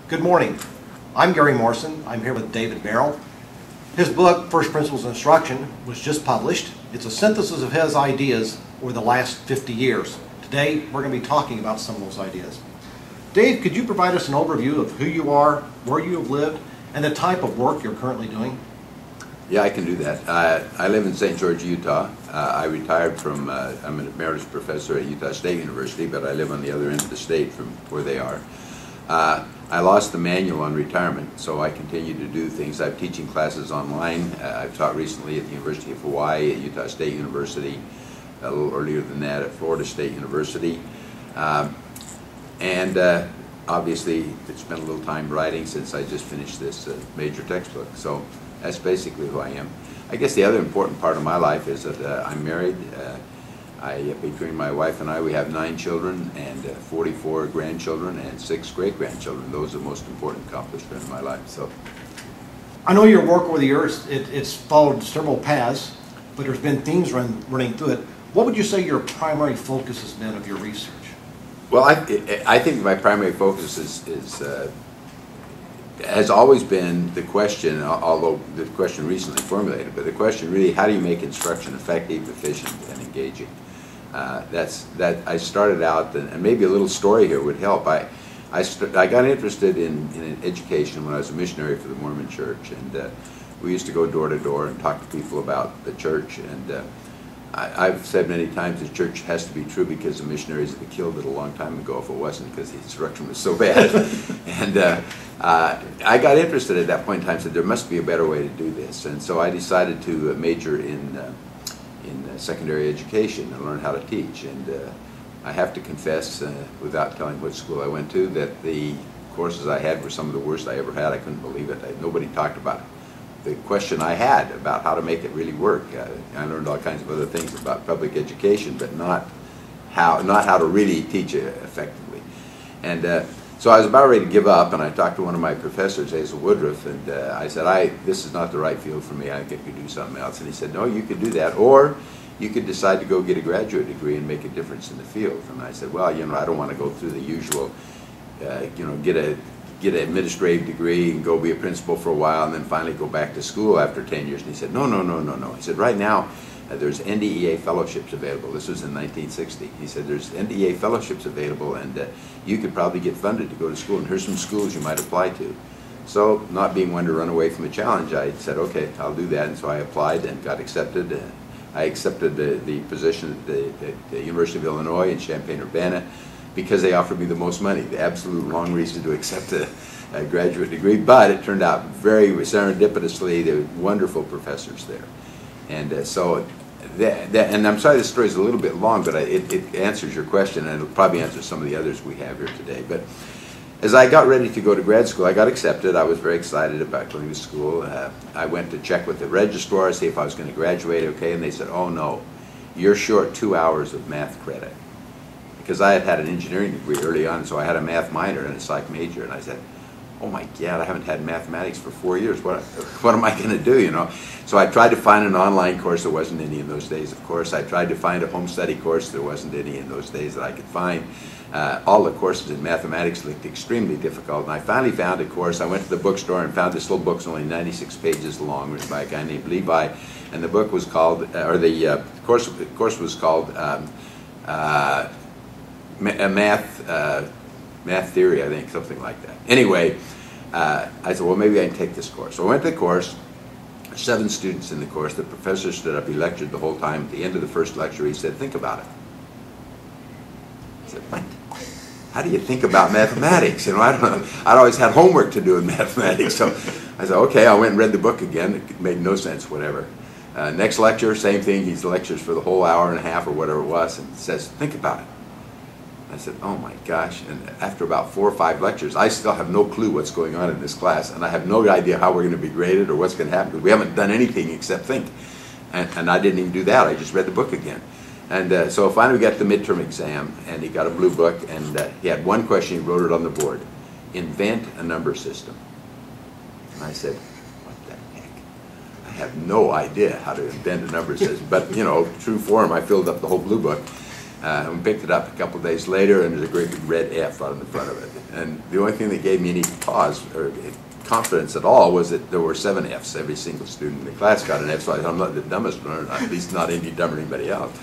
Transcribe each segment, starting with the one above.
Good morning. I'm Gary Morrison. I'm here with David Merrill. His book, First Principles of Instruction, was just published. It's a synthesis of his ideas over the last 50 years. Today, we're going to be talking about some of those ideas. Dave, could you provide us an overview of who you are, where you have lived, and the type of work you're currently doing? Yeah, I can do that. I live in St. George, Utah. I retired from, I'm an emeritus professor at Utah State University, but I live on the other end of the state from where they are. I lost the manual on retirement, so I continue to do things. I'm teaching classes online. I've taught recently at the University of Hawaii, at Utah State University, a little earlier than that at Florida State University. Obviously, it's spent a little time writing since I just finished this major textbook. So that's basically who I am. I guess the other important part of my life is that I'm married. Between my wife and I, we have 9 children and 44 grandchildren and 6 great-grandchildren. Those are the most important accomplishments in my life. So, I know your work over the years, it's followed several paths, but there's been themes running through it. What would you say your primary focus has been of your research? Well, I think my primary focus has always been the question, although the question recently formulated, but the question really, how do you make instruction effective, efficient, and engaging? I started out, and maybe a little story here would help. I got interested in education when I was a missionary for the Mormon Church, and we used to go door to door and talk to people about the church. And I've said many times the church has to be true because the missionaries would be killed it a long time ago if it wasn't, because the instruction was so bad. And I got interested at that point in time, said there must be a better way to do this. And so I decided to major in secondary education and learn how to teach. And I have to confess, without telling what school I went to, that the courses I had were some of the worst I ever had. I couldn't believe it. Nobody talked about the question I had about how to make it really work. I learned all kinds of other things about public education, but not how to really teach it effectively. And so I was about ready to give up, and I talked to one of my professors, Hazel Woodruff, and I said, this is not the right field for me. I think I could do something else. And he said, no, you could do that, or you could decide to go get a graduate degree and make a difference in the field. And I said, well, you know, I don't want to go through the usual, get an administrative degree and go be a principal for a while and then finally go back to school after 10 years. And he said, no. He said, right now, there's NDEA fellowships available. This was in 1960. He said, there's NDEA fellowships available, and you could probably get funded to go to school, and here's some schools you might apply to. So, not being one to run away from a challenge, I said, okay, I'll do that. And so I applied and got accepted. I accepted the position at the University of Illinois in Champaign-Urbana because they offered me the most money, the absolute wrong reason to accept a graduate degree. But it turned out very serendipitously, there were wonderful professors there. And and I'm sorry this story is a little bit long, but it answers your question, and it'll probably answer some of the others we have here today. But as I got ready to go to grad school, I got accepted. I was very excited about going to school. I went to check with the registrar, see if I was going to graduate okay, and they said, oh no, you're short 2 hours of math credit. Because I had had an engineering degree early on, so I had a math minor and a psych major, and I said, oh my God, I haven't had mathematics for 4 years. What am I going to do, you know? So I tried to find an online course. There wasn't any in those days, of course. I tried to find a home study course. There wasn't any in those days that I could find. All the courses in mathematics looked extremely difficult, and I finally found a course. I went to the bookstore and found this little book, only 96 pages long, written by a guy named Levi, and the book was called, or the course was called Math Theory, I think, something like that. Anyway, I said, well, maybe I can take this course. So I went to the course. 7 students in the course. The professor stood up. He lectured the whole time. At the end of the first lecture, he said, think about it. I said, what? How do you think about mathematics? You know, I don't know. I'd always had homework to do in mathematics. So I said, okay. I went and read the book again. It made no sense, whatever. Next lecture, same thing. He lectures for the whole hour and a half or whatever it was, and says, think about it. I said, oh my gosh, and after about 4 or 5 lectures, I still have no clue what's going on in this class, and I have no idea how we're going to be graded or what's going to happen, because we haven't done anything except think. And I didn't even do that, I just read the book again. And so finally we got the midterm exam, and he got a blue book, and he had one question, he wrote it on the board: invent a number system. And I said, what the heck? I have no idea how to invent a number system, but you know, true form, I filled up the whole blue book. We picked it up a couple of days later, and there's a great big red F out in the front of it. And the only thing that gave me any pause or confidence at all was that there were 7 Fs. Every single student in the class got an F, so I thought I'm not the dumbest one, or at least not any dumber than anybody else.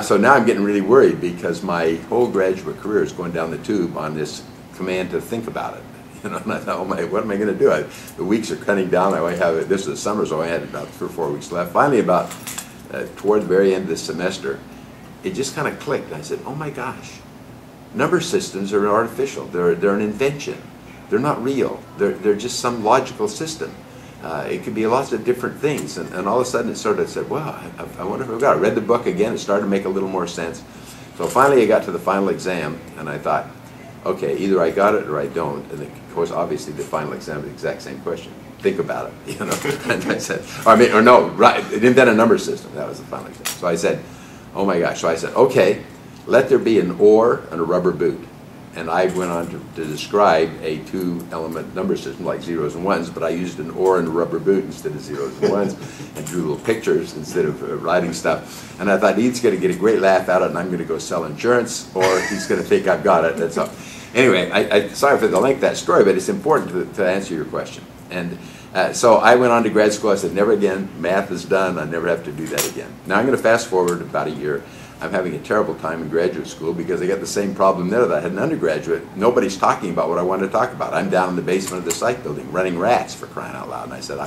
So now I'm getting really worried because my whole graduate career is going down the tube on this command to think about it. You know, and I thought, oh my, what am I going to do? The weeks are cutting down. I only have, this is the summer, so I had about 3 or 4 weeks left. Finally, about toward the very end of the semester, it just kind of clicked. I said, oh my gosh, number systems are artificial. They're an invention. They're not real. They're just some logical system. It could be lots of different things. And all of a sudden it sort of said, wow, I wonder if I've got it. I read the book again. It started to make a little more sense. So finally I got to the final exam, and I thought, okay, either I got it or I don't. And of course, obviously, the final exam is the exact same question. Think about it, you know. And I said, or no, right, invent a number system. That was the final exam. So I said, oh my gosh. So I said, okay, let there be an or and a rubber boot. And I went on to describe a 2-element number system like zeros and ones, but I used an or and a rubber boot instead of zeros and ones, and drew little pictures instead of writing stuff. And I thought, he's going to get a great laugh out of it, and I'm going to go sell insurance, or he's going to think I've got it. That's all. Anyway, sorry for the length of that story, but it's important to answer your question. And so I went on to grad school. I said, never again. Math is done. I never have to do that again. Now I'm going to fast forward about a year. I'm having a terrible time in graduate school because I got the same problem there that I had in undergraduate. Nobody's talking about what I wanted to talk about. I'm down in the basement of the psych building running rats, for crying out loud. And I said,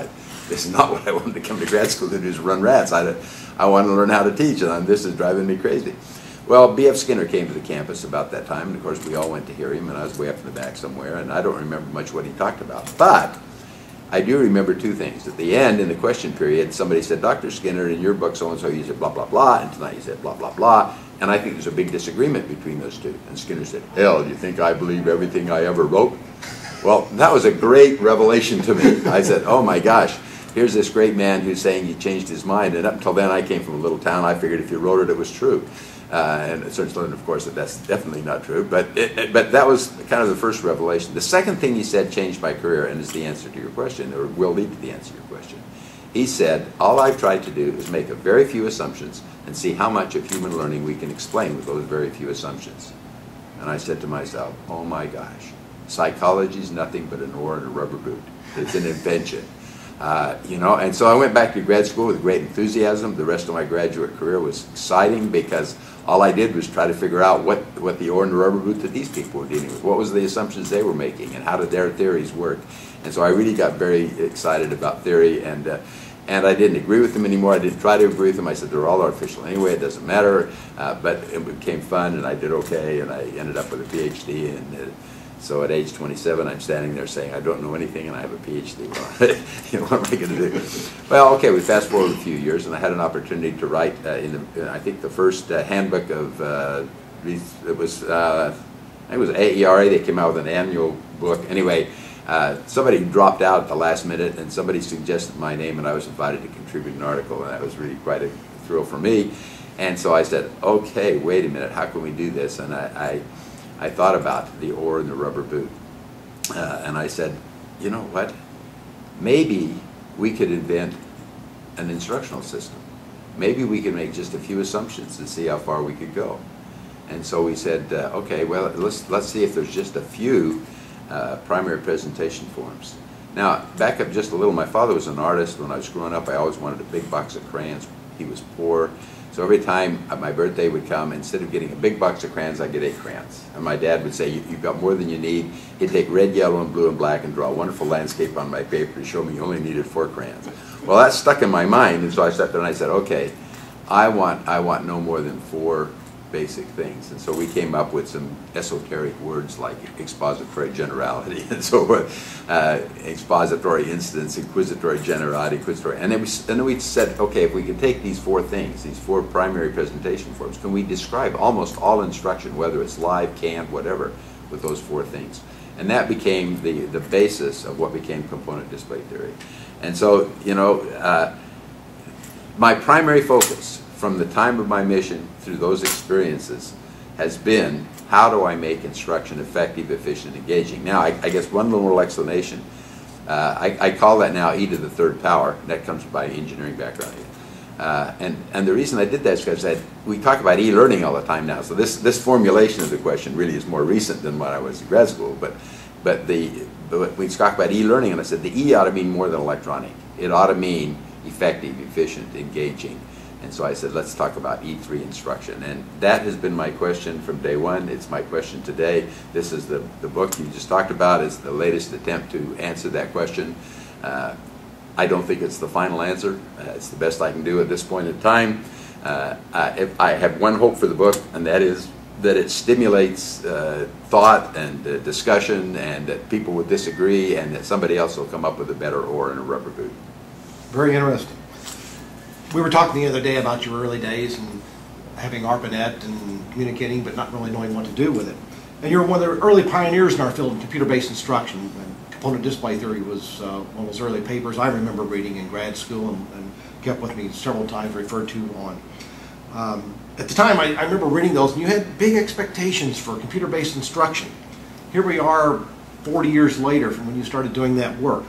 this is not what I wanted to come to grad school to do, is run rats. I want to learn how to teach, and this is driving me crazy. Well, B.F. Skinner came to the campus about that time, and of course we all went to hear him, and I was way up in the back somewhere, and I don't remember much what he talked about. But I do remember 2 things. At the end, in the question period, somebody said, Dr. Skinner, in your book so-and-so you said blah, blah, blah, and tonight you said blah, blah, blah, and I think there's a big disagreement between those 2. And Skinner said, hell, do you think I believe everything I ever wrote? Well, that was a great revelation to me. I said, oh my gosh, here's this great man who's saying he changed his mind, and up until then I came from a little town. I figured if you wrote it, it was true. And it starts learning, of course, that that's definitely not true. But that was kind of the first revelation. The second thing he said changed my career, and is the answer to your question, or will lead to the answer to your question. He said, all I've tried to do is make a very few assumptions and see how much of human learning we can explain with those very few assumptions. And I said to myself, oh my gosh, psychology is nothing but an oar and a rubber boot. It's an invention. You know, and so I went back to grad school with great enthusiasm. The rest of my graduate career was exciting because all I did was try to figure out what the oar and the rubber boot that these people were dealing with. What was the assumptions they were making, and how did their theories work? And so I really got very excited about theory, and I didn't agree with them anymore. I didn't try to agree with them. I said they're all artificial anyway. It doesn't matter. But it became fun, and I did okay, and I ended up with a PhD. And so at age 27, I'm standing there saying, I don't know anything, and I have a PhD. Well, you know, what am I going to do? Well, okay, we fast forward a few years, and I had an opportunity to write I think the first handbook of, it was AERA. They came out with an annual book. Anyway, somebody dropped out at the last minute, and somebody suggested my name, and I was invited to contribute an article, and that was really quite a thrill for me. And so I said, okay, wait a minute, how can we do this? And I thought about the oar and the rubber boot, and I said, you know what, maybe we could invent an instructional system. Maybe we could make just a few assumptions and see how far we could go. And so we said, okay, well, let's see if there's just a few primary presentation forms. Now, back up just a little, my father was an artist. When I was growing up, I always wanted a big box of crayons. He was poor. So every time my birthday would come, instead of getting a big box of crayons, I'd get 8 crayons. And my dad would say, you've got more than you need. He'd take red, yellow, and blue, and black and draw a wonderful landscape on my paper to show me you only needed 4 crayons. Well, that stuck in my mind, and so I sat there and I said, okay, I want no more than 4 basic things. And so we came up with some esoteric words like expository generality and so forth, expository incidence, inquisitory generality, inquisitory. And then we said, okay, if we can take these 4 things, these 4 primary presentation forms, can we describe almost all instruction, whether it's live, canned, whatever, with those 4 things? And that became the basis of what became component display theory. And so, you know, my primary focus from the time of my mission through those experiences has been, how do I make instruction effective, efficient, engaging? Now, I guess one little explanation, I call that now E to the 3rd power. That comes by engineering background. And the reason I did that is because we talk about e-learning all the time now. So this formulation of the question really is more recent than when I was in grad school. But we talk about e-learning, and I said the E ought to mean more than electronic. It ought to mean effective, efficient, engaging. And so I said, let's talk about E3 instruction. And that has been my question from day one. It's my question today. This is the book you just talked about. It's the latest attempt to answer that question. I don't think it's the final answer. It's the best I can do at this point in time. I have one hope for the book, and that is that it stimulates thought and discussion, and that people will disagree, and that somebody else will come up with a better oar and a rubber boot. Very interesting. We were talking the other day about your early days and having ARPANET and communicating, but not really knowing what to do with it. And you're one of the early pioneers in our field in computer-based instruction. And component display theory was one of those early papers I remember reading in grad school and kept with me several times, referred to on. At the time, I remember reading those, and you had big expectations for computer-based instruction. Here we are 40 years later from when you started doing that work.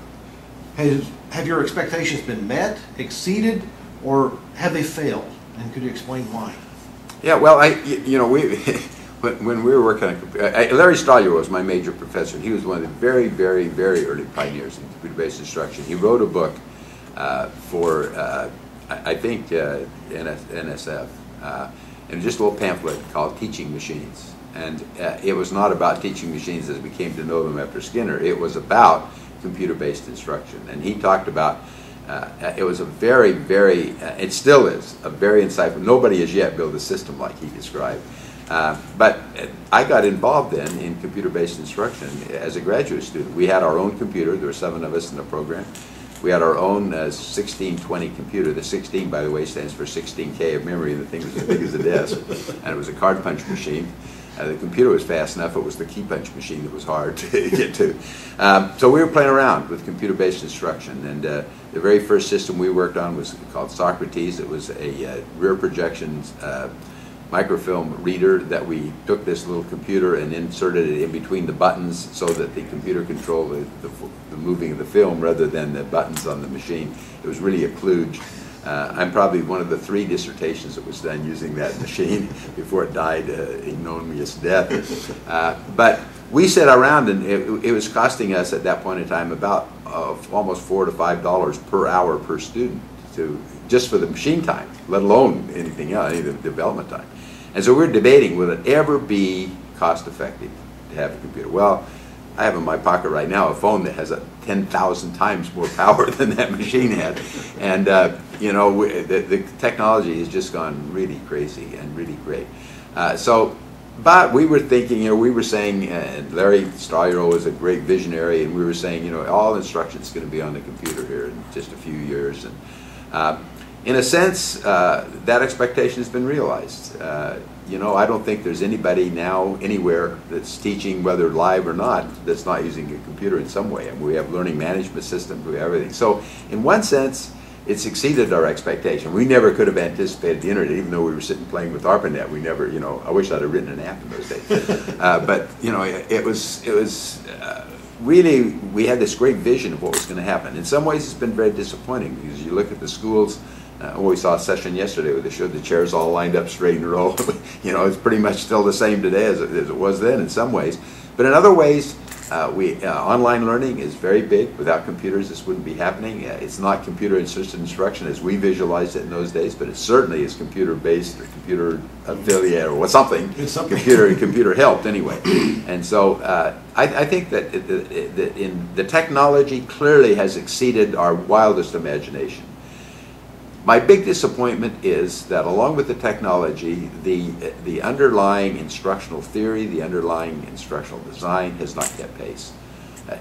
Have your expectations been met, exceeded, or have they failed? And could you explain why? Yeah, well, when we were working on computer, Larry Stahler was my major professor. He was one of the very, very, very early pioneers in computer-based instruction. He wrote a book for, I think, NSF, and just a little pamphlet called Teaching Machines. And it was not about teaching machines as we came to know them after Skinner. It was about computer-based instruction. And he talked about it was a very, very, it still is, a very insightful, nobody has yet built a system like he described. But I got involved then in computer-based instruction as a graduate student. We had our own computer. There were 7 of us in the program. We had our own 1620 computer. The 16, by the way, stands for 16K of memory, and the thing was as big as a desk. And it was a card punch machine. The computer was fast enough. It was the key punch machine that was hard to get to. So we were playing around with computer-based instruction. And the very first system we worked on was called Socrates. It was a rear projection microfilm reader that we took this little computer and inserted it in between the buttons so that the computer controlled the moving of the film rather than the buttons on the machine. It was really a kludge. I'm probably one of the 3 dissertations that was done using that machine before it died ignominious death. But we sat around, and it was costing us at that point in time about almost $4 to $5 per hour per student just for the machine time, let alone anything else, any of the development time. And so we're debating, will it ever be cost effective to have a computer? Well, I have in my pocket right now a phone that has 10,000 times more power than that machine had. And you know, the technology has just gone really crazy and really great. But we were thinking, you know, we were saying, and Larry Stahler was a great visionary, and we were saying, you know, all instruction is going to be on the computer here in just a few years. And in a sense, that expectation has been realized. You know, I don't think there's anybody now anywhere that's teaching, whether live or not, that's not using a computer in some way. And we have learning management systems, we have everything. So in one sense, it's exceeded our expectation. We never could have anticipated the internet, even though we were sitting playing with ARPANET. We never, you know, I wish I'd have written an app in those days. But you know, it was really, we had this great vision of what was going to happen. In some ways, it's been very disappointing because you look at the schools. We saw a session yesterday where they showed the chairs all lined up straight in a row. You know, it's pretty much still the same today as it was then in some ways. But in other ways, online learning is very big. Without computers, this wouldn't be happening. It's not computer-assisted instruction as we visualized it in those days, but it certainly is computer-based or computer affiliate or something. It's something. Computer helped anyway. And so I think that the technology clearly has exceeded our wildest imagination. My big disappointment is that along with the technology, the underlying instructional theory, the underlying instructional design has not kept pace.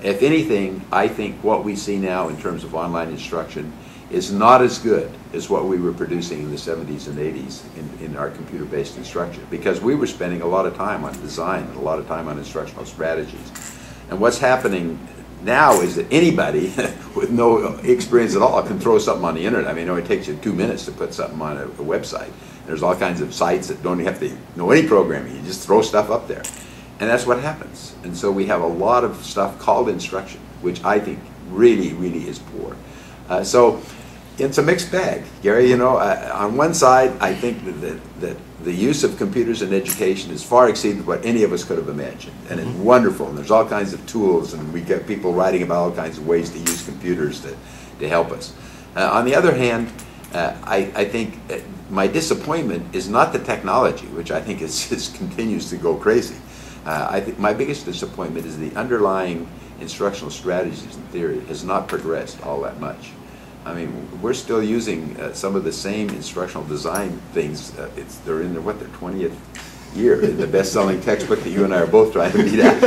If anything, I think what we see now in terms of online instruction is not as good as what we were producing in the 70s and 80s in our computer-based instruction, because we were spending a lot of time on design and a lot of time on instructional strategies. And what's happening now is that anybody with no experience at all can throw something on the internet. I mean, it only takes you 2 minutes to put something on a website. There's all kinds of sites that don't have to know any programming. You just throw stuff up there. And that's what happens. And so we have a lot of stuff called instruction, which I think really, really is poor. So, It's a mixed bag, Gary. You know, on one side, I think that the use of computers in education has far exceeded what any of us could have imagined, and it's wonderful. And there's all kinds of tools, and we get people writing about all kinds of ways to use computers to help us. On the other hand, I think my disappointment is not the technology, which I think just continues to go crazy. I think my biggest disappointment is the underlying instructional strategies and theory has not progressed all that much. I mean, we're still using some of the same instructional design things. They're in their 20th year in the best-selling textbook that you and I are both trying to beat out.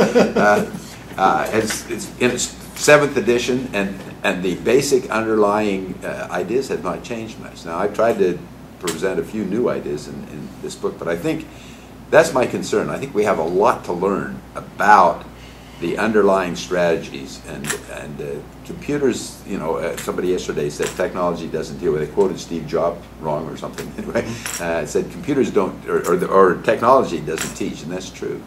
It's in its 7th edition, and the basic underlying ideas have not changed much. Now, I've tried to present a few new ideas in this book, but I think that's my concern. I think we have a lot to learn about the underlying strategies, and computers, you know, somebody yesterday said technology doesn't deal with it. They quoted Steve Jobs wrong or something. Anyway, said computers don't, or technology doesn't teach, and that's true.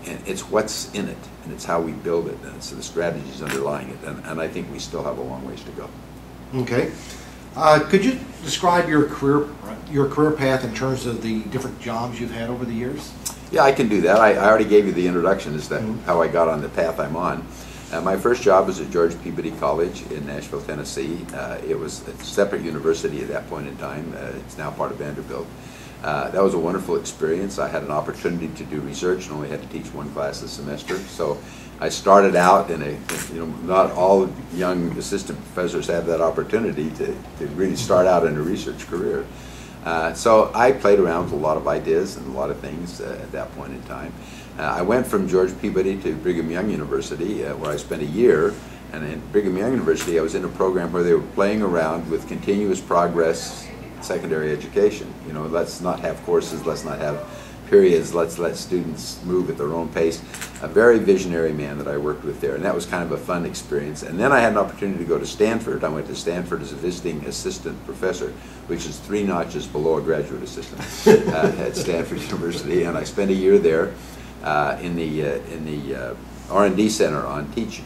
And it's what's in it, and it's how we build it, and it's the strategies underlying it, and I think we still have a long ways to go. Okay. Could you describe your career path in terms of the different jobs you've had over the years? Yeah, I can do that. I already gave you the introduction as to how I got on the path I'm on. My first job was at George Peabody College in Nashville, Tennessee. It was a separate university at that point in time. It's now part of Vanderbilt. That was a wonderful experience. I had an opportunity to do research and only had to teach one class a semester. So I started out in not all young assistant professors have that opportunity to really start out in a research career. So I played around with a lot of ideas and a lot of things at that point in time. I went from George Peabody to Brigham Young University, where I spent a year. And in Brigham Young University, I was in a program where they were playing around with continuous progress secondary education. You know, let's not have courses, let's not have periods, let's let students move at their own pace. A very visionary man that I worked with there, and that was kind of a fun experience. And then I had an opportunity to go to Stanford. I went to Stanford as a visiting assistant professor, which is 3 notches below a graduate assistant at Stanford University, and I spent a year there in the R&D Center on teaching.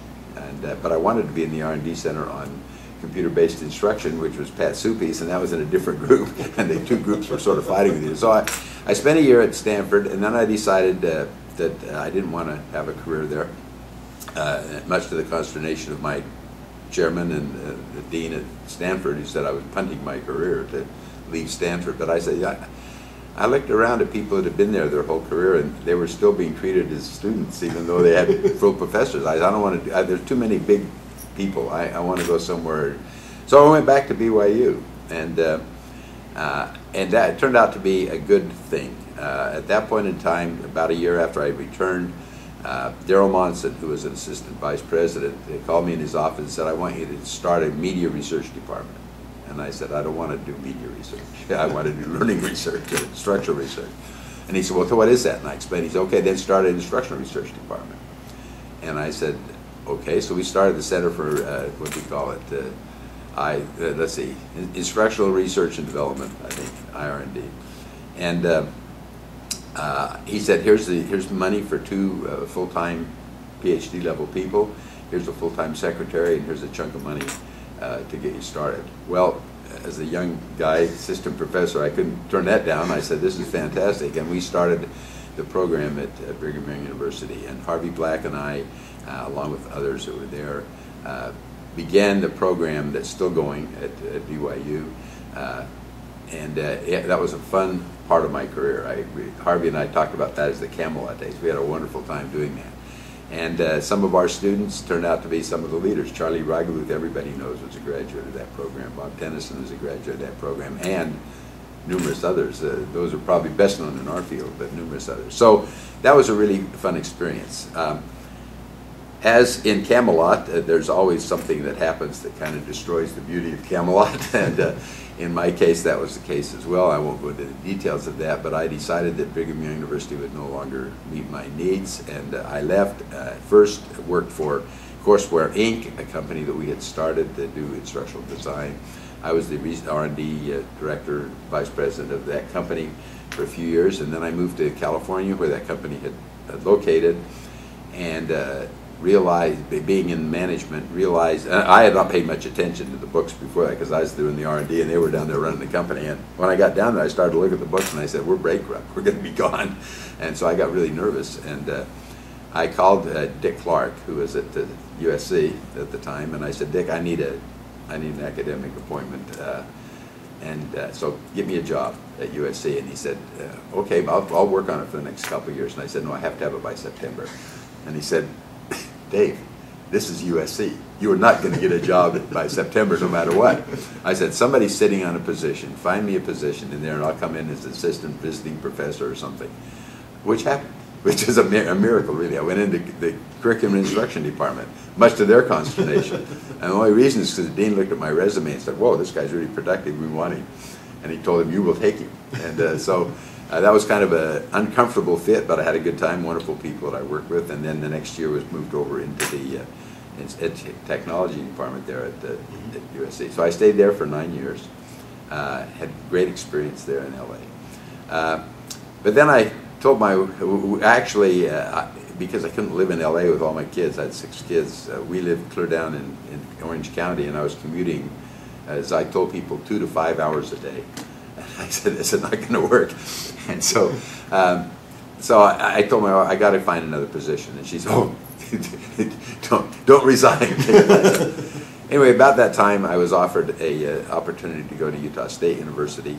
But I wanted to be in the R&D Center on computer-based instruction, which was Pat Suppi's, and that was in a different group, and the two groups were sort of fighting with you. So I spent a year at Stanford, and then I decided that I didn't want to have a career there, much to the consternation of my chairman and the dean at Stanford, who said I was punting my career to leave Stanford. But I said, yeah, I looked around at people that had been there their whole career, and they were still being treated as students, even though they had full professors. I don't want to do, there's too many big people. I want to go somewhere. So I went back to BYU, and that turned out to be a good thing. At that point in time, about a year after I returned, Darryl Monson, who was an assistant vice president, called me in his office and said, I want you to start a media research department. And I said, I don't want to do media research. I want to do learning research, instructional research. And he said, well, so what is that? And I explained. He said, okay, then start an instructional research department. And I said, okay. So we started the Center for, what do we call it? Let's see, Instructional Research and Development, I think, IR&D. And he said, here's money for 2 full-time PhD level people. Here's a full-time secretary, and here's a chunk of money to get you started. Well, as a young guy, assistant professor, I couldn't turn that down. I said, this is fantastic. And we started the program at Brigham Young University. And Harvey Black and I, along with others that were there, began the program that's still going at BYU. That was a fun part of my career. Harvey and I talked about that as the Camelot days. We had a wonderful time doing that. And some of our students turned out to be some of the leaders. Charlie Reigeluth, everybody knows, was a graduate of that program. Bob Tennyson was a graduate of that program, and numerous others. Those are probably best known in our field, but numerous others. So that was a really fun experience. As in Camelot, there's always something that happens that kind of destroys the beauty of Camelot, and in my case, that was the case as well. I won't go into the details of that, but I decided that Brigham Young University would no longer meet my needs, and I left. First worked for Courseware Inc., a company that we had started to do instructional design. I was the R&D director, vice president of that company for a few years, and then I moved to California, where that company had located, and realized, being in management, realized, I had not paid much attention to the books before that because I was doing the R&D and they were down there running the company. And when I got down there, I started to look at the books and I said, we're bankrupt, we're going to be gone. And so I got really nervous, and I called Dick Clark, who was at the USC at the time, and I said, Dick, I need an academic appointment, so give me a job at USC. And he said, okay, I'll work on it for the next couple of years. And I said, no, I have to have it by September. And he said, Dave, this is USC. You are not going to get a job by September no matter what. I said, somebody's sitting on a position. Find me a position in there and I'll come in as assistant visiting professor or something. Which happened, which is a miracle, really. I went into the curriculum and instruction department, much to their consternation. And the only reason is because the dean looked at my resume and said, whoa, this guy's really productive, we want him. And he told him, you will take him. And so that was kind of an uncomfortable fit, but I had a good time, wonderful people that I worked with. And then the next year was moved over into the technology department there at USC. So I stayed there for 9 years, had great experience there in LA. But then I told because I couldn't live in LA with all my kids, I had 6 kids, we lived clear down in Orange County, and I was commuting, as I told people, 2 to 5 hours a day. And I said, this is not going to work. And so I told my wife, I got to find another position. And she said, oh, don't resign. Anyway, about that time, I was offered an opportunity to go to Utah State University,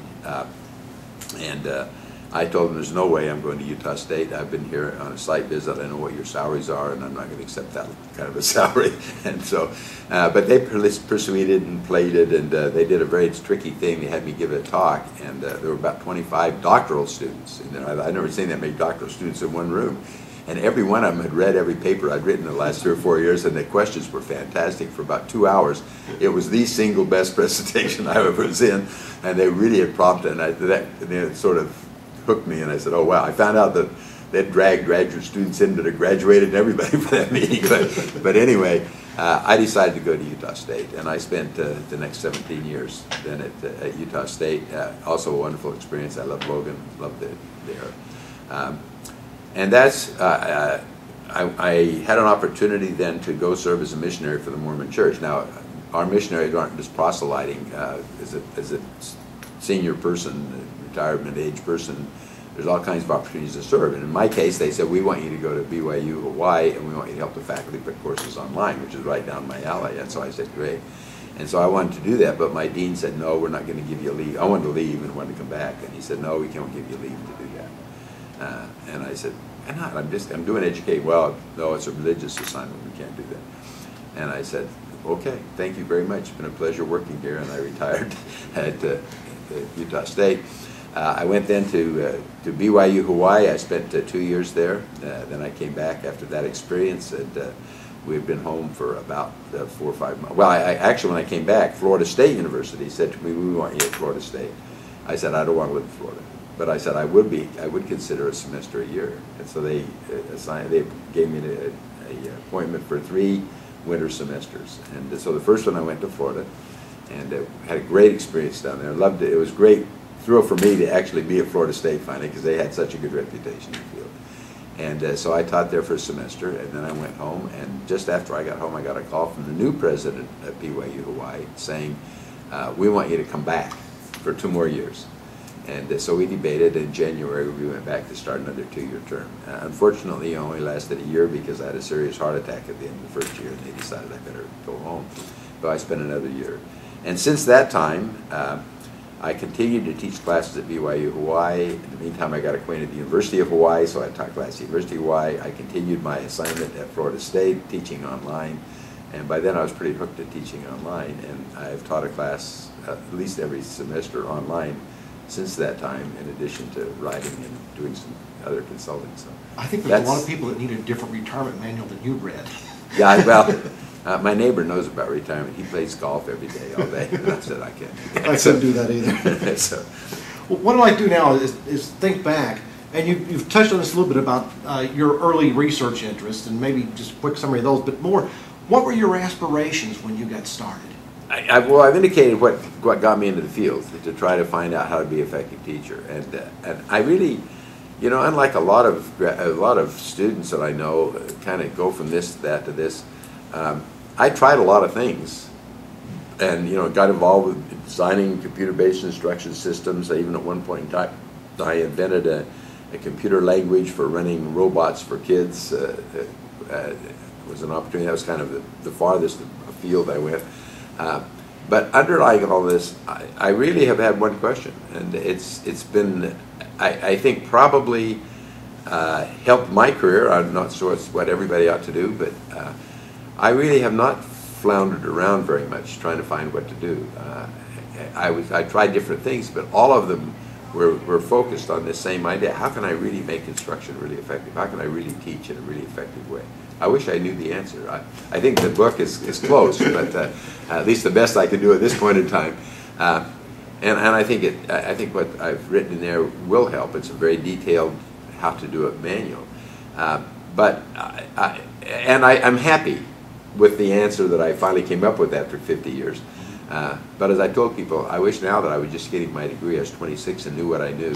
and I told them, there's no way I'm going to Utah State. I've been here on a site visit. I know what your salaries are, and I'm not going to accept that kind of a salary. And so, but they persuaded and played it, and they did a very tricky thing. They had me give a talk, and there were about 25 doctoral students in there. I'd never seen that many doctoral students in one room. And every one of them had read every paper I'd written in the last 3 or 4 years, and the questions were fantastic for about 2 hours. It was the single best presentation I ever was in, and they really had prompted, and it sort of hooked me, and I said, oh wow. I found out that they'd dragged graduate students in that had graduated and everybody for that meeting. But anyway, I decided to go to Utah State, and I spent the next 17 years then at Utah State. Also a wonderful experience. I loved Logan, loved it there. And that's, I had an opportunity then to go serve as a missionary for the Mormon Church. Now, our missionaries aren't just proselyting as a senior person, retirement age person. There's all kinds of opportunities to serve. And in my case, they said, we want you to go to BYU, Hawaii, and we want you to help the faculty put courses online, which is right down my alley. And so I said, great. And so I wanted to do that, but my dean said, no, we're not going to give you leave. I wanted to leave and wanted to come back. And he said, no, we can't give you leave to do that. And I said, why not? I'm doing education. Well, no, it's a religious assignment. We can't do that. And I said, okay, thank you very much. It's been a pleasure working here. And I retired at Utah State. I went then to BYU, Hawaii. I spent 2 years there. Then I came back after that experience, and we've been home for about 4 or 5 months. Well, actually, when I came back, Florida State University said to me, we want you at Florida State. I said, I don't want to live in Florida. But I said I would consider a semester a year. And so they gave me an appointment for 3 winter semesters. And so the first one I went to Florida, and had a great experience down there. Loved it. It was great thrill for me to actually be at Florida State finally, because they had such a good reputation in the field. And so I taught there for a semester, and then I went home. And just after I got home, I got a call from the new president at BYU Hawaii saying, we want you to come back for 2 more years. And so we debated. In January, we went back to start another 2-year term. Unfortunately, it only lasted a year because I had a serious heart attack at the end of the first year, and they decided I better go home. So I spent another year. And since that time, I continued to teach classes at BYU Hawaii. In the meantime, I got acquainted with the University of Hawaii, so I taught classes at the University of Hawaii. I continued my assignment at Florida State, teaching online. And by then, I was pretty hooked at teaching online, and I've taught a class at least every semester online since that time, in addition to writing and doing some other consulting. So I think there's a lot of people that need a different retirement manual than you read. Yeah, well, my neighbor knows about retirement. He plays golf every day, all day. And I said, I can't do that. I couldn't do that either. So, well, what I'd like to do now is think back, and you've touched on this a little bit about your early research interests, and maybe just a quick summary of those, but more, what were your aspirations when you got started? Well, I've indicated what got me into the field, to try to find out how to be an effective teacher. And I really, you know, unlike a lot of students that I know, kind of go from this to that to this. I tried a lot of things, and you know, got involved with designing computer-based instruction systems. I even at one point in time, I invented a computer language for running robots for kids. It was an opportunity. That was kind of the farthest afield I went. But underlying all this, I really have had one question, and it's been, I think, probably helped my career. I'm not sure it's what everybody ought to do, but I really have not floundered around very much trying to find what to do. I tried different things, but all of them were focused on this same idea. How can I really make instruction really effective? How can I really teach in a really effective way? I wish I knew the answer. I think the book is close, but at least the best I can do at this point in time. And I think what I've written in there will help. It's a very detailed how to do it manual. But I'm happy with the answer that I finally came up with after 50 years. But as I told people, I wish now that I was just getting my degree. I was 26 and knew what I knew,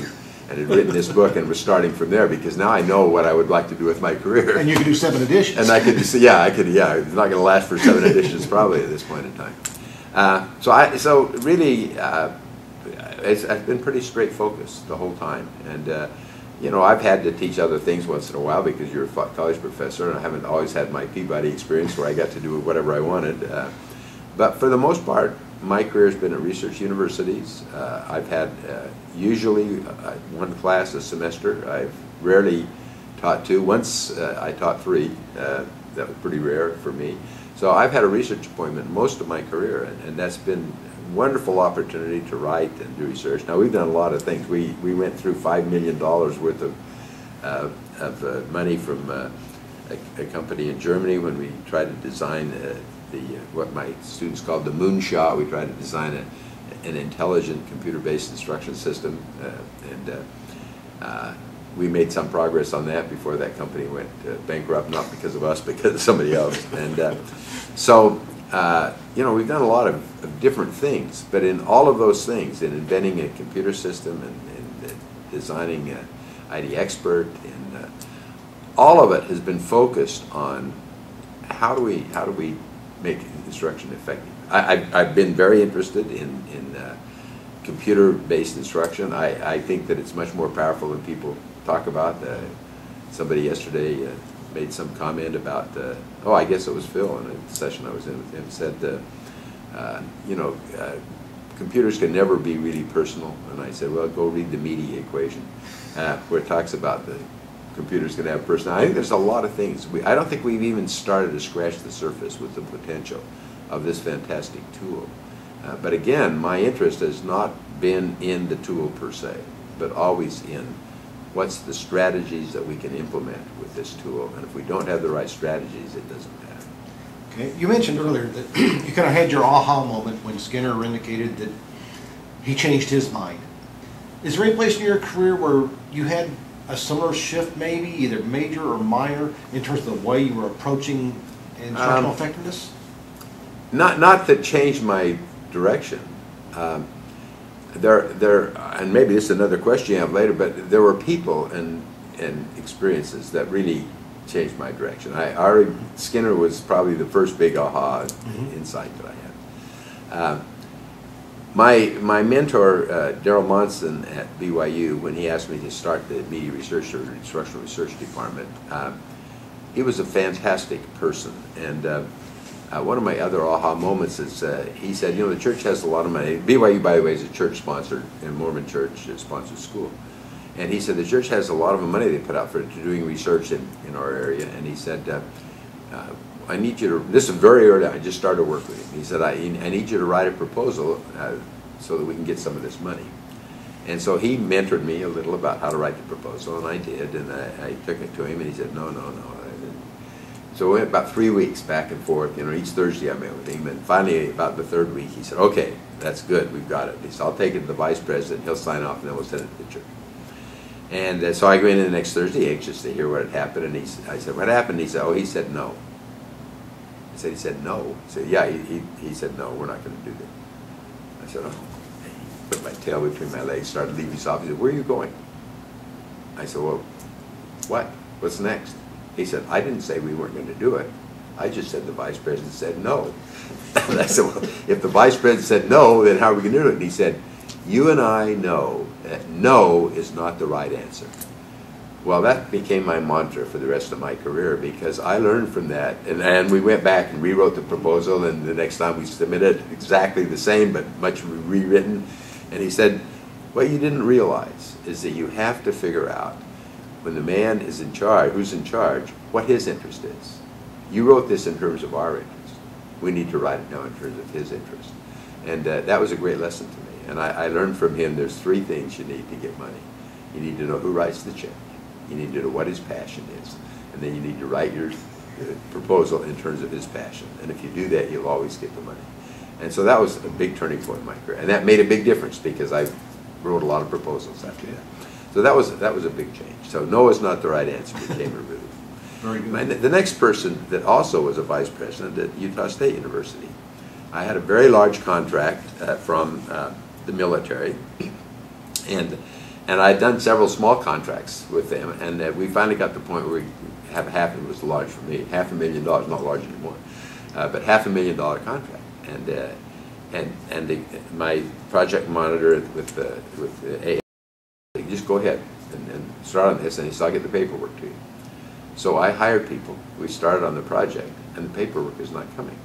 and had written this book and was starting from there, because now I know what I would like to do with my career. And you can do 7 editions. And I could, yeah, it's not going to last for 7 editions probably at this point in time. So really, it's been pretty straight focused the whole time. And you know, I've had to teach other things once in a while because you're a college professor, and I haven't always had my Peabody experience where I got to do whatever I wanted. But for the most part, my career has been at research universities. I've had usually one class a semester. I've rarely taught 2. Once I taught 3. That was pretty rare for me. So I've had a research appointment most of my career, and that's been a wonderful opportunity to write and do research. Now, we've done a lot of things. We went through $5 million worth of money from a company in Germany when we tried to design what my students called the moonshot. We tried to design an intelligent computer-based instruction system, and we made some progress on that before that company went bankrupt, not because of us, because of somebody else. And so, you know, we've done a lot of different things, but in all of those things, in inventing a computer system and designing an ID expert, and all of it has been focused on how do we make instruction effective. I've been very interested in computer-based instruction. I think that it's much more powerful than people talk about. Somebody yesterday made some comment about, oh, I guess it was Phil in a session I was in with him, said, you know, computers can never be really personal. And I said, well, go read the media equation, where it talks about the computers can have personality. I think there's a lot of things. I don't think we've even started to scratch the surface with the potential of this fantastic tool. But again, my interest has not been in the tool per se, but always in what's the strategies that we can implement with this tool. And if we don't have the right strategies, it doesn't matter. Okay. You mentioned earlier that you kind of had your aha moment when Skinner indicated that he changed his mind. Is there any place in your career where you had a similar shift, maybe, either major or minor, in terms of the way you were approaching instructional effectiveness? Not that changed my direction. And maybe this is another question you have later, but there were people and experiences that really changed my direction. Skinner was probably the first big aha insight that I had. My mentor, Darrell Monson at BYU, when he asked me to start the media research or instructional research department, he was a fantastic person. And one of my other aha moments is he said, you know, the church has a lot of money. BYU, by the way, is a church-sponsored, and Mormon church-sponsored school. And he said the church has a lot of money they put out for doing research in our area. And he said, I need you to, this is very early, I just started work with him. He said, I need you to write a proposal so that we can get some of this money. And so he mentored me a little about how to write the proposal, and I did, and I took it to him, and he said, no. So we went about 3 weeks back and forth, you know, each Thursday I met with him, and finally about the 3rd week he said, okay, that's good, we've got it. He said, I'll take it to the vice president, he'll sign off, and then we'll send it to the church. And so I go in the next Thursday anxious to hear what had happened, and I said, what happened? He said, oh, he said no. He said no. I said, yeah, he said no, we're not going to do that. I said, oh. Put my tail between my legs, started leaving his office. He said, where are you going? I said, well, what? What's next? He said, I didn't say we weren't going to do it. I just said the vice president said no. And I said, well, if the vice president said no, then how are we going to do it? And he said, you and I know that no is not the right answer. Well, that became my mantra for the rest of my career, because I learned from that. And we went back and rewrote the proposal, and the next time we submitted exactly the same, but much rewritten. And he said, what you didn't realize is that you have to figure out, when the man is in charge, who's in charge, what his interest is. You wrote this in terms of our interest. We need to write it now in terms of his interest. And that was a great lesson to me. And I learned from him there's three things you need to get money. You need to know who writes the check. You need to know what his passion is. And then you need to write your proposal in terms of his passion. And if you do that, you'll always get the money. And so that was a big turning point in my career. And that made a big difference, because I wrote a lot of proposals after that. So that was a big change. So no is not the right answer became removed. Very good. And the next person that also was a vice president at Utah State University, I had a very large contract from the military, and I'd done several small contracts with them, and we finally got to the point where we have half of it was large for me, $500,000, not large anymore, but $500,000 contract, and my project monitor with the AECT, just go ahead and start on this, and he said, I'll get the paperwork to you. So I hired people. We started on the project, and the paperwork is not coming.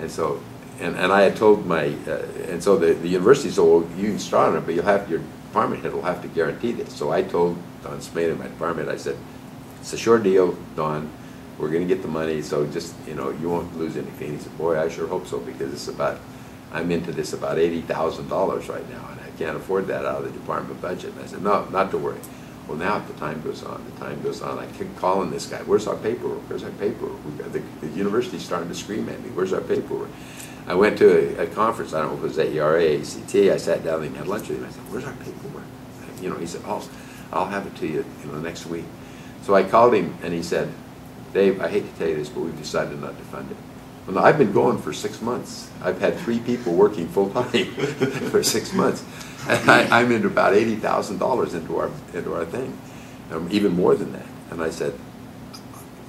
And so, and I had told my, and so the university said, well, you can start on it, but you'll have, your department head will have to guarantee this. So I told Don Smith in my department, I said, it's a short deal, Don. We're going to get the money, so just, you know, you won't lose anything. He said, boy, I sure hope so, because it's about, I'm into this about $80,000 right now, and I can't afford that out of the department budget. And I said, no, not to worry. Well, now the time goes on, I keep calling this guy, where's our paperwork, where's our paperwork? The university's starting to scream at me, where's our paperwork? I went to a conference, I don't know if it was AECT, I sat down and had lunch with him, I said, where's our paperwork? You know, he said, oh, I'll have it to you, next week. So I called him, and he said, Dave, I hate to tell you this, but we've decided not to fund it. Well, no, I've been going for 6 months. I've had 3 people working full-time for 6 months. And I'm into about $80,000 into our thing, even more than that. And I said,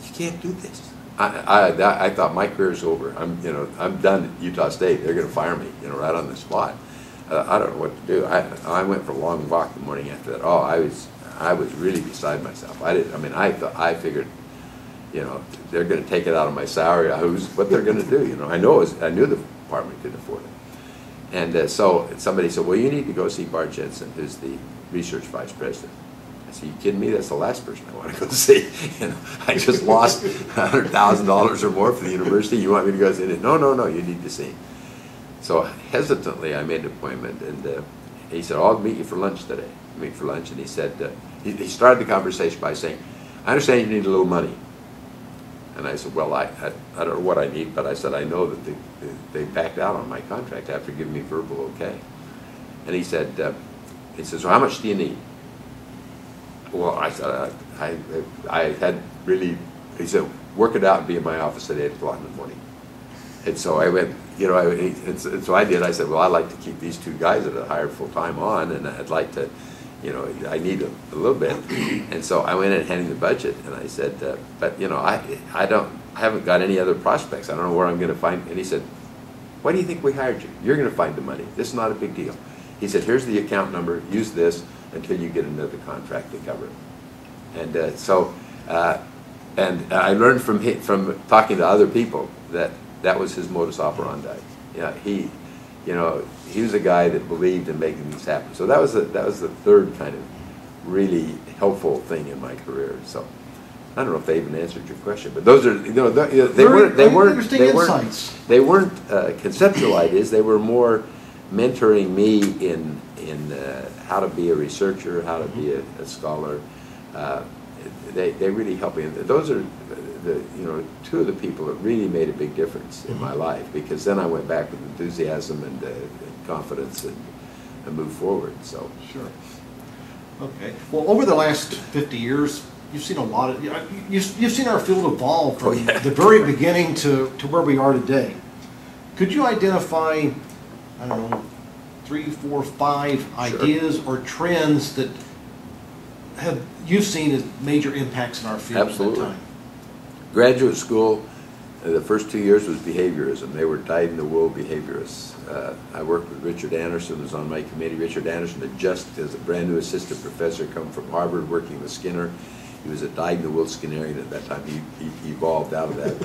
you can't do this. I thought my career's over. I'm done at Utah State. They're going to fire me, right on the spot. I don't know what to do. I went for a long walk the morning after that. Oh, I was really beside myself. I figured, they're going to take it out of my salary. What they're going to do, I knew the department could afford it. And so somebody said, well, you need to go see Bart Jensen, who's the research vice president. I said, you kidding me? That's the last person I want to go see. I just lost $100,000 or more for the university. You want me to go see it? No, you need to see him. So hesitantly, I made an appointment, and he said, I'll meet you for lunch today. Meet for lunch, and he said, he started the conversation by saying, I understand you need a little money. And I said, well, I don't know what I need, but I said, I know that they backed out on my contract after giving me verbal okay. And he said, so how much do you need? Well, I said, I had really, he said, work it out and be in my office at 8 o'clock in the morning. And so I went, and so I did. I said, well, I'd like to keep these 2 guys that I hired full-time on, and I'd like to, I need a little bit. And so I went in and handed the budget, and I said, but I haven't got any other prospects. I don't know where I'm going to find. And he said, why do you think we hired you? You're going to find the money. This is not a big deal. He said, here's the account number. Use this until you get another contract to cover it. And and I learned from talking to other people that was his modus operandi. He was a guy that believed in making things happen. So that was the third kind of really helpful thing in my career. So I don't know if they even answered your question, but those are they weren't conceptual ideas. They were more mentoring me in how to be a researcher, how to be a scholar. They really helped me. Those are the 2 of the people that really made a big difference in my life, because then I went back with enthusiasm and confidence and moved forward. So sure. Okay. Well, over the last 50 years, you've seen a lot of you've seen our field evolve from the very beginning to where we are today. Could you identify, I don't know, 3, 4, 5 ideas or trends that have you seen as major impacts in our field Absolutely. at that time? Graduate school, the first 2 years was behaviorism. They were dyed-in-the-wool behaviorists. I worked with Richard Anderson, who was on my committee. Richard Anderson had just, as a brand new assistant professor, come from Harvard working with Skinner. He was a dyed-in-the-wool Skinnerian at that time. He evolved out of that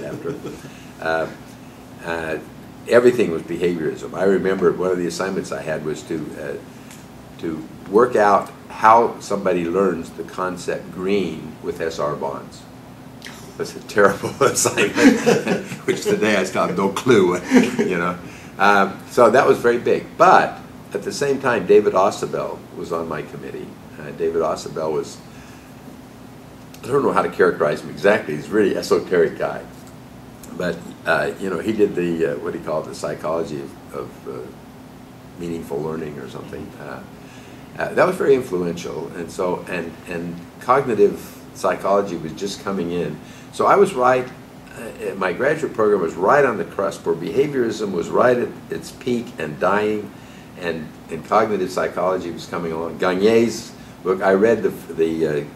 after. Everything was behaviorism. I remember one of the assignments I had was to work out how somebody learns the concept green with SR bonds. That's a terrible assignment, which today I still have no clue, you know. So that was very big. But at the same time, David Ausubel was on my committee. David Ausubel was, I don't know how to characterize him exactly. He's a really esoteric guy. But, you know, he did the, what do you call it, the psychology of meaningful learning or something. That was very influential. And so, and cognitive psychology was just coming in. So I was right, my graduate program was right on the cusp where behaviorism was right at its peak and dying, and cognitive psychology was coming along. Gagné's book, I read the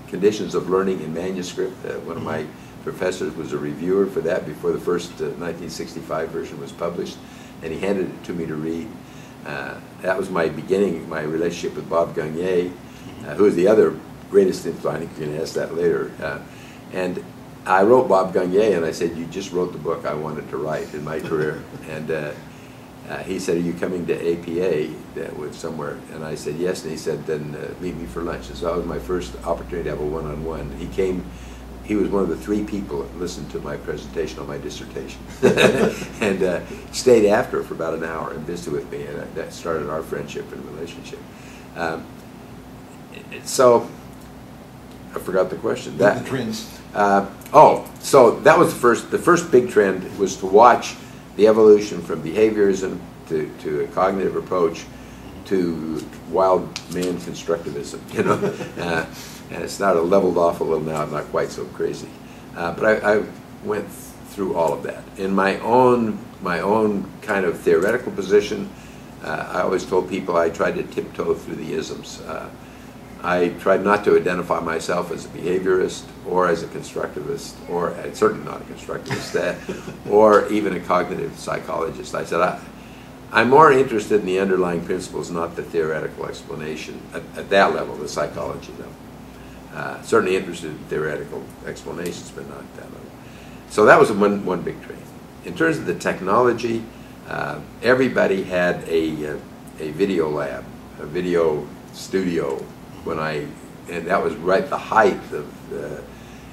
Conditions of Learning in manuscript. One of my professors was a reviewer for that before the first 1965 version was published, and he handed it to me to read. That was my beginning, my relationship with Bob Gagné, who is the other greatest influence. I think you're going to ask that later. And I wrote Bob Gagné, and I said, you just wrote the book I wanted to write in my career. And he said, are you coming to APA with somewhere? And I said, yes. And he said, then meet me for lunch. And so that was my first opportunity to have a one-on-one. He came. He was one of the 3 people that listened to my presentation on my dissertation and stayed after for about an hour and visited with me, and that started our friendship and relationship. So I forgot the question. The trends. So that was the first big trend was to watch the evolution from behaviorism to a cognitive approach to wild man constructivism, you know. And it's not leveled off a little now, not quite so crazy. But I went through all of that. In my own kind of theoretical position, I always told people I tried to tiptoe through the isms. I tried not to identify myself as a behaviorist or as a constructivist, or certainly not a constructivist, or even a cognitive psychologist. I said, I'm more interested in the underlying principles, not the theoretical explanation at that level, the psychology level. Certainly interested in theoretical explanations, but not at that level. So that was one big trend. In terms of the technology, everybody had a video lab, a video studio and that was right at the height of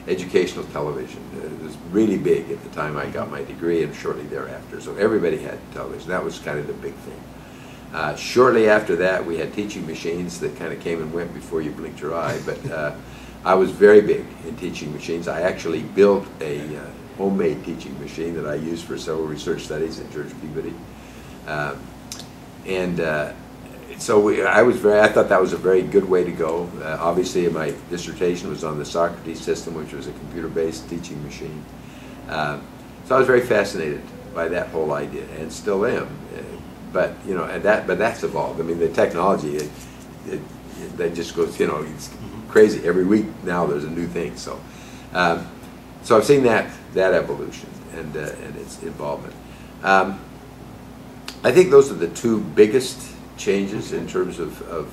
educational television. It was really big at the time I got my degree and shortly thereafter. So everybody had television. That was kind of the big thing. Shortly after that, we had teaching machines that kind of came and went before you blinked your eye. But I was very big in teaching machines. I actually built a homemade teaching machine that I used for several research studies at George Peabody. So I thought that was a very good way to go. Obviously, my dissertation was on the Socrates system, which was a computer-based teaching machine. So I was very fascinated by that whole idea, and still am. But you know, but that's evolved. I mean, the technology, that just goes. You know, it's crazy. Every week now, there's a new thing. So, so I've seen that evolution and its involvement. I think those are the 2 biggest changes in terms of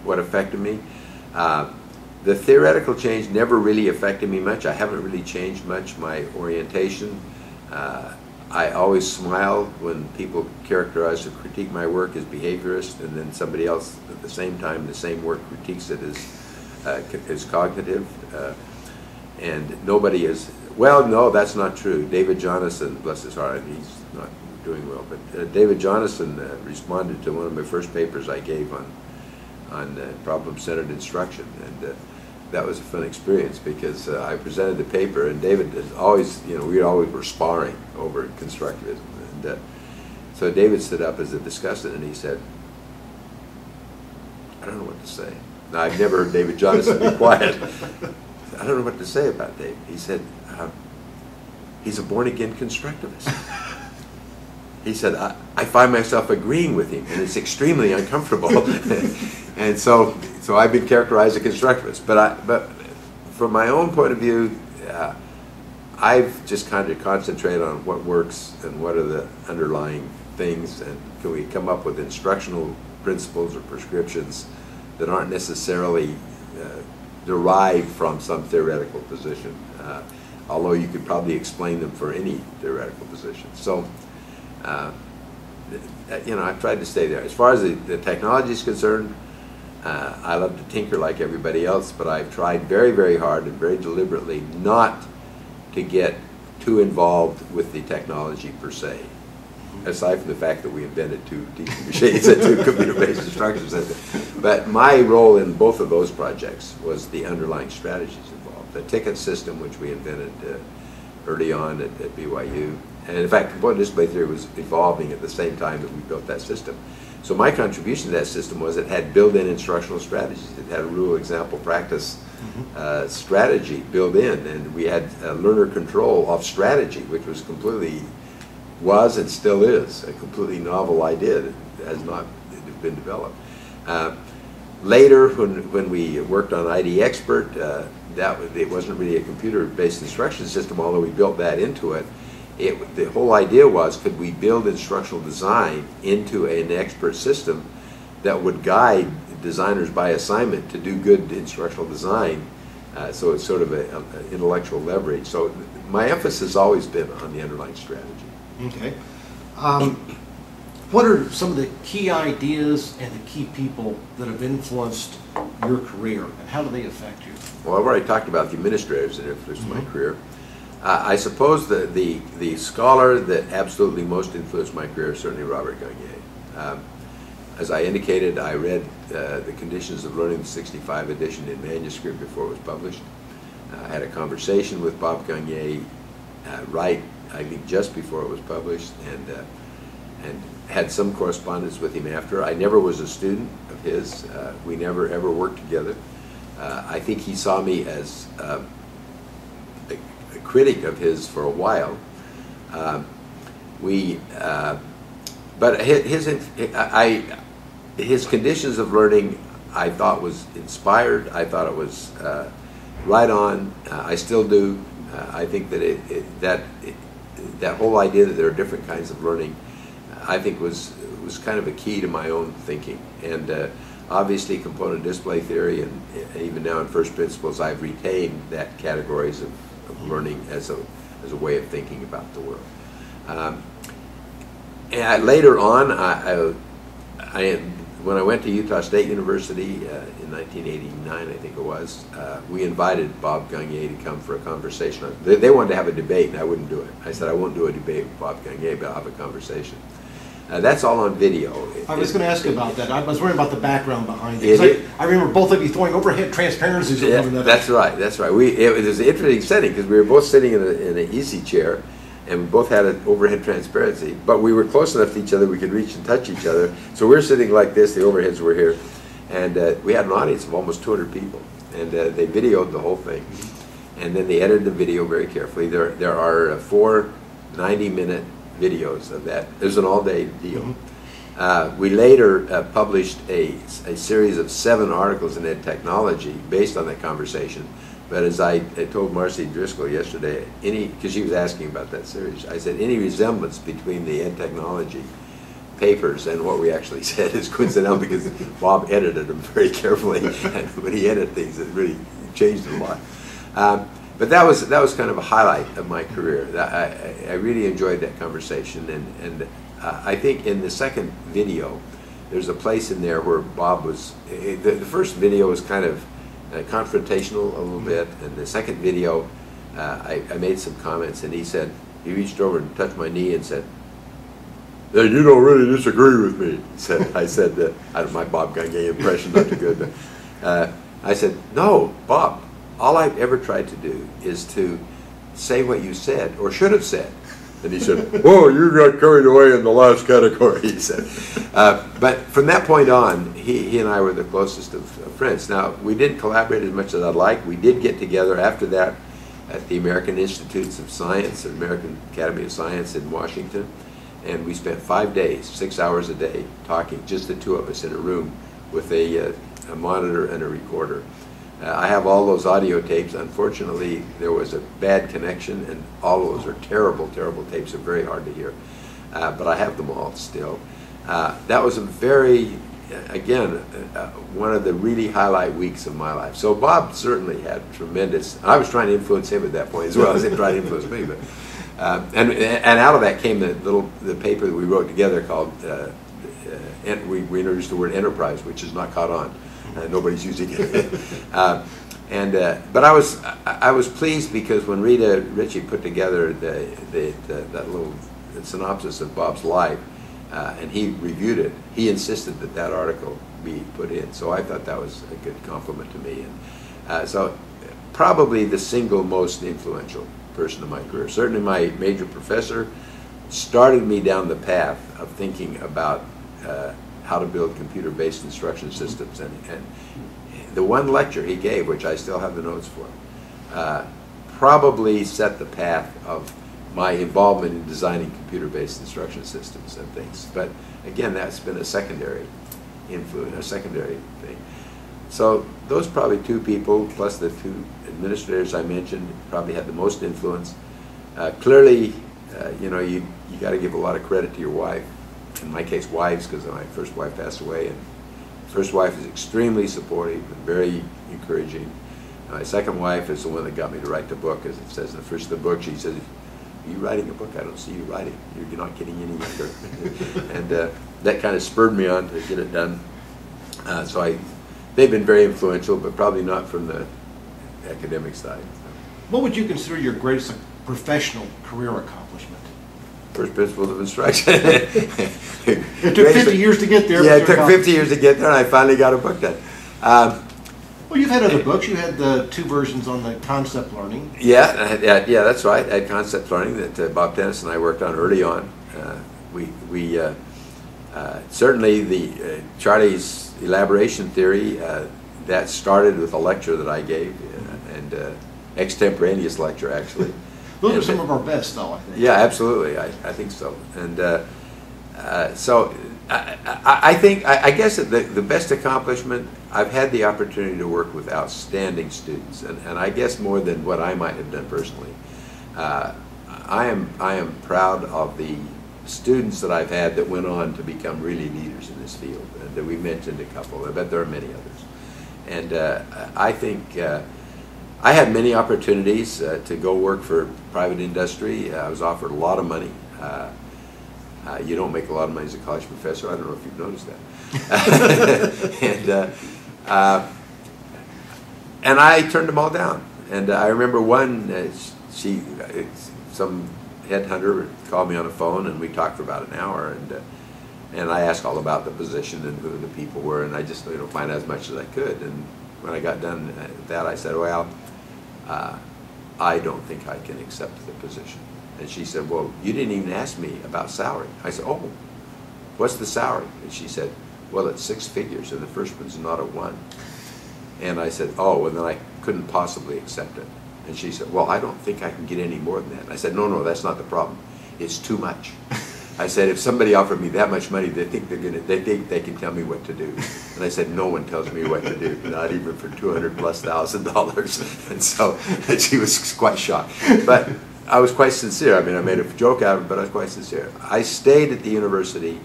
what affected me. The theoretical change never really affected me much. I haven't really changed much my orientation. I always smile when people characterize or critique my work as behaviorist, and then somebody else at the same time, the same work critiques it as cognitive. And nobody is, well, no, that's not true. David Jonathan, bless his heart, he's not doing well, but David Jonathan responded to one of my first papers I gave on problem-centered instruction, and that was a fun experience because I presented the paper, and David is always, you know, we always were sparring over constructivism, and so David stood up as a discussant, and he said, I don't know what to say. Now, I've never heard David Jonathan be quiet. I don't know what to say about Dave. He said, he's a born-again constructivist. He said, I find myself agreeing with him, and it's extremely uncomfortable. And so I've been characterized as a constructivist. But from my own point of view, I've just kind of concentrated on what works and what are the underlying things, and can we come up with instructional principles or prescriptions that aren't necessarily derived from some theoretical position, although you could probably explain them for any theoretical position. So, you know, I've tried to stay there. As far as the technology is concerned, I love to tinker like everybody else, but I've tried very, very hard and very deliberately not to get too involved with the technology per se, aside from the fact that we invented two teaching machines and two computer-based instruction systems. But my role in both of those projects was the underlying strategies involved. The ticket system, which we invented early on at BYU, and in fact, component display theory was evolving at the same time that we built that system. So my contribution to that system was it had built-in instructional strategies. It had a rule, example, practice strategy built in, and we had learner control of strategy, which was and still is a completely novel idea that has not been developed. Later, when we worked on AECT, it wasn't really a computer-based instruction system, although we built that into it. The whole idea was, could we build instructional design into an expert system that would guide designers by assignment to do good instructional design? So it's sort of an intellectual leverage. So my emphasis has always been on the underlying strategy. Okay. What are some of the key ideas and the key people that have influenced your career, and how do they affect you? Well, I've already talked about the administrators that influenced my career. I suppose that the scholar that absolutely most influenced my career is certainly Robert Gagné. As I indicated, I read the Conditions of Learning, the 65 edition in manuscript before it was published. I had a conversation with Bob Gagné I think just before it was published, and had some correspondence with him after. I never was a student of his. We never ever worked together. I think he saw me as a critic of his for a while. But his Conditions of Learning, I thought was inspired. I thought it was right on. I still do. I think that that whole idea that there are different kinds of learning, I think was kind of a key to my own thinking. And obviously, component display theory, and even now in first principles, I've retained that categories of learning as a way of thinking about the world. And later on, when I went to Utah State University in 1989, I think it was, we invited Bob Gagné to come for a conversation. They wanted to have a debate, and I wouldn't do it. I said, I won't do a debate with Bob Gagné, but I'll have a conversation. That's all on video. I was going to ask about that. I was worried about the background behind it. I remember both of you throwing overhead transparencies at one another. That's right. That's right. It was an interesting setting because we were both sitting in an easy chair, and we both had an overhead transparency, but we were close enough to each other we could reach and touch each other. So we were sitting like this, the overheads were here, and we had an audience of almost 200 people, and they videoed the whole thing. And then they edited the video very carefully. There are 4 90-minute videos of that. There's an all-day deal. We later published a series of 7 articles in Ed Technology based on that conversation. But as I told Marcy Driscoll yesterday, because she was asking about that series, I said any resemblance between the Ed Technology papers and what we actually said is coincidental because Bob edited them very carefully, and when he edited things, it really changed a lot. But that was kind of a highlight of my career. I really enjoyed that conversation, and I think in the second video, there's a place in there where Bob was. The first video was kind of confrontational a little bit, and the second video, I made some comments, and he reached over and touched my knee and said, "Hey, you don't really disagree with me." I said, my Bob Gagné impression not too good, but I said, "No, Bob, all I've ever tried to do is to say what you said or should have said." And he said, "Oh, you got carried away in the last category," he said. But from that point on, he and I were the closest of friends. Now, we didn't collaborate as much as I'd like. We did get together after that at the American Institutes of Science, American Academy of Science in Washington, and we spent 5 days, 6 hours a day, talking, just the two of us in a room with a monitor and a recorder. I have all those audio tapes. Unfortunately, there was a bad connection, and all of those are terrible, terrible tapes. They're very hard to hear. But I have them all still. That was a very, again, one of the really highlight weeks of my life. So Bob certainly had tremendous, I was trying to influence him at that point as well as he tried to influence me. But, and out of that came the paper that we wrote together called, we introduced the word enterprise, which is not caught on. Nobody's using it. But I was pleased because when Rita Ritchie put together that little synopsis of Bob's life, and he reviewed it, he insisted that that article be put in. So I thought that was a good compliment to me. And so probably the single most influential person in my career. Certainly my major professor started me down the path of thinking about how to build computer-based instruction systems. And the one lecture he gave, which I still have the notes for, probably set the path of my involvement in designing computer-based instruction systems and things. But again, that's been a secondary influence, a secondary thing. So those probably two people, plus the two administrators I mentioned, probably had the most influence. Clearly, you know, you got to give a lot of credit to your wife. In my case, wives, because my first wife passed away, and first wife is extremely supportive and very encouraging. My second wife is the one that got me to write the book. As it says in the first of the book, she says, "Are you writing a book? I don't see you writing. You're not getting any younger." And that kind of spurred me on to get it done. They've been very influential, but probably not from the academic side. What would you consider your greatest professional career accomplishment? First principles of instruction. It took 50 years to get there. Yeah, it took 50 years to get there, and I finally got a book done. Well, you've had other books. You had the two versions on the concept learning. Yeah, that's right. I had concept learning that Bob Dennis and I worked on early on. Certainly the Charlie's elaboration theory, that started with a lecture that I gave, and extemporaneous lecture, actually. Those are some of our best, though, I think. Yeah, absolutely. I think so. And so I guess that the best accomplishment, I've had the opportunity to work with outstanding students, and I guess more than what I might have done personally. I am proud of the students that I've had that went on to become really leaders in this field. That we mentioned a couple. I bet there are many others. And I think I had many opportunities to go work for private industry. I was offered a lot of money. You don't make a lot of money as a college professor. I don't know if you've noticed that. And I turned them all down. And I remember one, some headhunter called me on the phone, and we talked for about an hour. And I asked all about the position and who the people were, and I just find out as much as I could. And when I got done with that, I said, "Well, I don't think I can accept the position." And she said, "Well, you didn't even ask me about salary." I said, "Oh, what's the salary?" And she said, "Well, it's 6 figures, and the first one's not a 1." And I said, "Oh," and then I couldn't possibly accept it. And she said, "Well, I don't think I can get any more than that." And I said, "No, that's not the problem. It's too much." I said, "If somebody offered me that much money, they think they can tell me what to do." And I said, "No one tells me what to do, not even for $200,000+." And so she was quite shocked. But I was quite sincere. I mean, I made a joke out of it, but I was quite sincere. I stayed at the university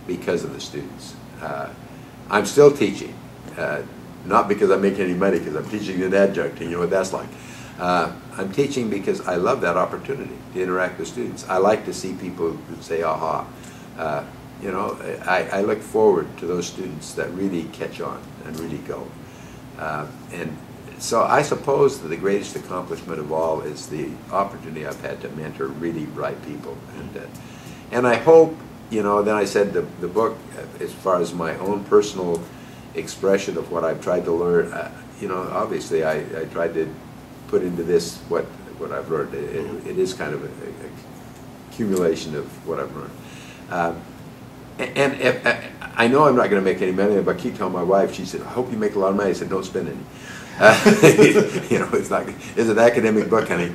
because of the students. I'm still teaching, not because I'm making any money, because I'm teaching an adjunct, and you know what that's like. I'm teaching because I love that opportunity to interact with students. I like to see people say, "Aha." I look forward to those students that really catch on and really go. And so I suppose that the greatest accomplishment of all is the opportunity I've had to mentor really bright people. And I hope, then I said the book, as far as my own personal expression of what I've tried to learn, obviously I tried to put into this what I've learned. It is kind of a accumulation of what I've learned. And I know I'm not going to make any money, but I keep telling my wife, she said, "I hope you make a lot of money." I said, "Don't spend any." It's an academic book, honey.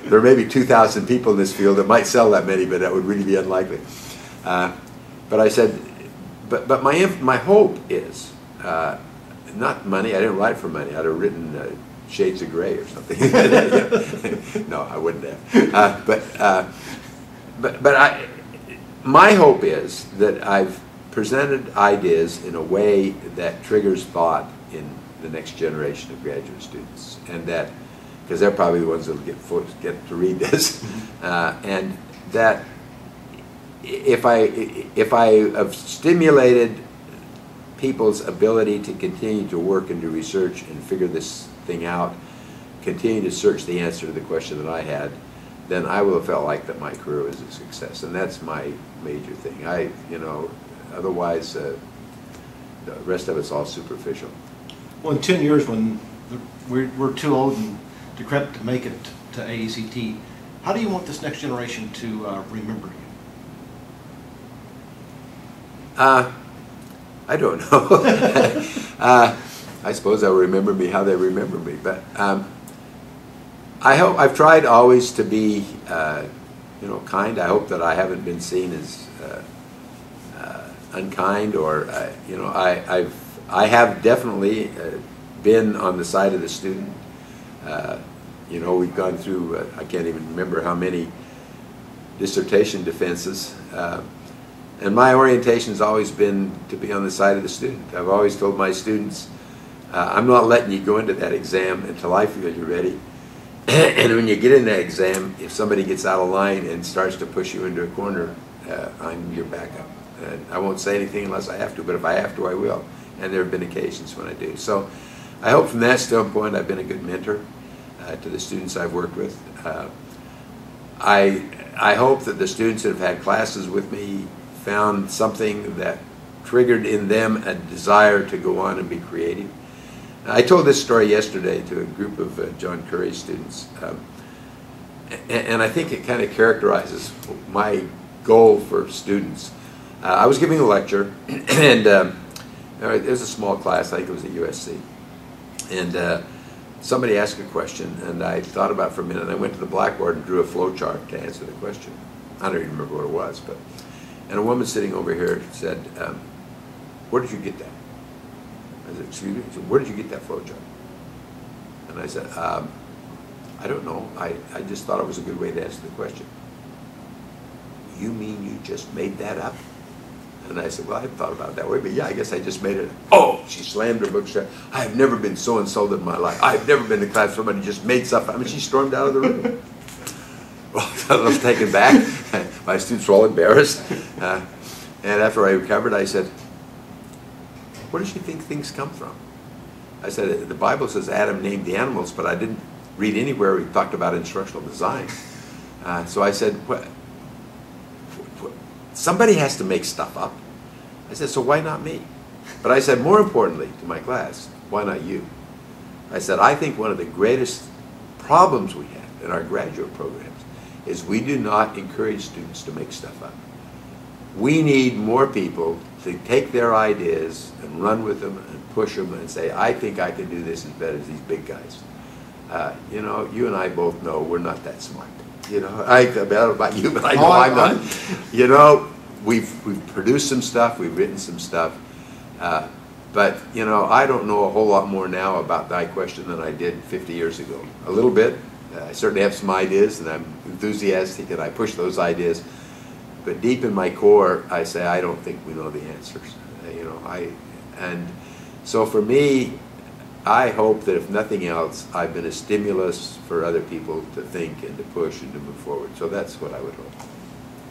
There may be 2,000 people in this field that might sell that many, but that would really be unlikely. But I said, but my hope is not money. I didn't write for money. I'd have written Shades of Grey or something. No, I wouldn't have. My hope is that I've presented ideas in a way that triggers thought in the next generation of graduate students, and that, because they're probably the ones that will get to read this, and that if I have stimulated people's ability to continue to work and do research and figure this thing out, continue to search the answer to the question that I had, then I will have felt like that my career was a success, and that's my major thing. Otherwise, the rest of it's all superficial. Well, in 10 years, when we're too old and decrepit to make it to AECT, how do you want this next generation to remember you? I don't know. I suppose they'll remember me how they remember me, but I've tried always to be, kind. I hope that I haven't been seen as unkind, or I have definitely been on the side of the student. We've gone through I can't even remember how many dissertation defenses. And my orientation has always been to be on the side of the student. I've always told my students, I'm not letting you go into that exam until I feel you're ready. And when you get in that exam, if somebody gets out of line and starts to push you into a corner, I'm your backup. And I won't say anything unless I have to, but if I have to, I will. And there have been occasions when I do. So I hope from that standpoint I've been a good mentor to the students I've worked with. I hope that the students that have had classes with me found something that triggered in them a desire to go on and be creative. I told this story yesterday to a group of John Curry students, and I think it kind of characterizes my goal for students. I was giving a lecture, and it was a small class, I think it was at USC, and somebody asked a question, and I thought about it for a minute, and I went to the blackboard and drew a flow chart to answer the question. I don't even remember what it was, but. And a woman sitting over here said, where did you get that? I said, excuse me? She said, where did you get that flow chart? And I said, I don't know. I just thought it was a good way to answer the question. You mean you just made that up? And I said, well, I hadn't thought about it that way, but yeah, I guess I just made it up. Oh, she slammed her book shut. I have never been so insulted in my life. I've never been to class where somebody just made stuff up. I mean, she stormed out of the room. Well, I was taken back. My students were all embarrassed. And after I recovered, I said, where does she think things come from? I said, the Bible says Adam named the animals, but I didn't read anywhere he talked about instructional design. So I said, somebody has to make stuff up. I said, so why not me? But I said, more importantly to my class, why not you? I said, I think one of the greatest problems we have in our graduate programs is we do not encourage students to make stuff up. We need more people to take their ideas and run with them and push them and say, I think I can do this as better as these big guys. You and I both know we're not that smart. I don't know about you, but I know I'm not. We've produced some stuff, we've written some stuff, but I don't know a whole lot more now about that question than I did 50 years ago. A little bit. I certainly have some ideas, and I'm enthusiastic, and I push those ideas. But deep in my core, I say I don't think we know the answers. And so for me, I hope that if nothing else, I've been a stimulus for other people to think and to push and to move forward. So that's what I would hope.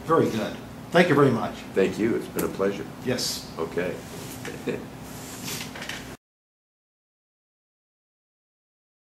Very good. Thank you very much. Thank you. It's been a pleasure. Yes. Okay.